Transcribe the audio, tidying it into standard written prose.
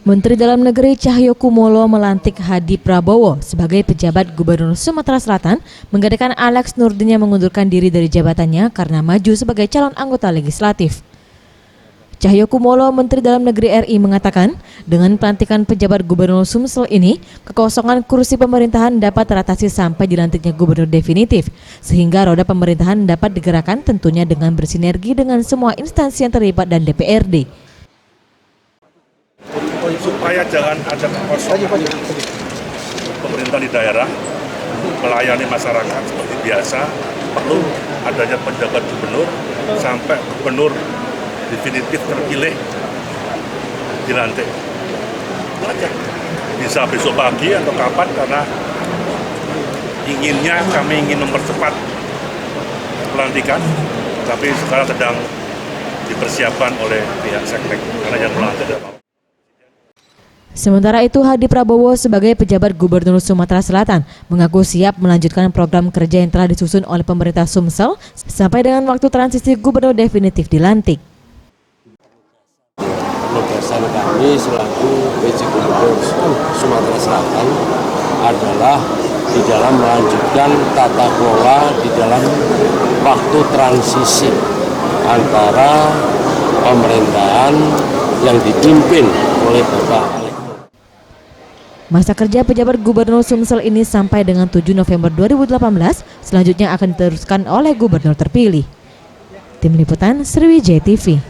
Menteri Dalam Negeri Cahyokumolo melantik Hadi Prabowo sebagai pejabat Gubernur Sumatera Selatan, menggantikan Alex Nurdin yang mengundurkan diri dari jabatannya karena maju sebagai calon anggota legislatif. Cahyokumolo, Menteri Dalam Negeri RI, mengatakan dengan pelantikan pejabat Gubernur Sumsel ini, kekosongan kursi pemerintahan dapat teratasi sampai dilantiknya gubernur definitif, sehingga roda pemerintahan dapat digerakkan tentunya dengan bersinergi dengan semua instansi yang terlibat dan DPRD. Supaya jangan ada kekosongan pemerintah di daerah melayani masyarakat seperti biasa, perlu adanya penjabat gubernur sampai gubernur definitif terpilih dilantik. Itu aja. Bisa besok pagi atau kapan, karena kami ingin mempercepat pelantikan, tapi sekarang sedang dipersiapkan oleh pihak Seknek karena yang melantik adalah. Sementara itu, Hadi Prabowo sebagai pejabat Gubernur Sumatera Selatan mengaku siap melanjutkan program kerja yang telah disusun oleh pemerintah Sumsel sampai dengan waktu transisi gubernur definitif dilantik. Penugasan kami selaku PJ Gubernur Sumatera Selatan adalah di dalam melanjutkan tata kelola di dalam waktu transisi antara pemerintahan yang dipimpin oleh Bapak. Masa kerja pejabat Gubernur Sumsel ini sampai dengan 7 November 2018, selanjutnya akan diteruskan oleh gubernur terpilih. Tim Liputan Sriwijaya TV.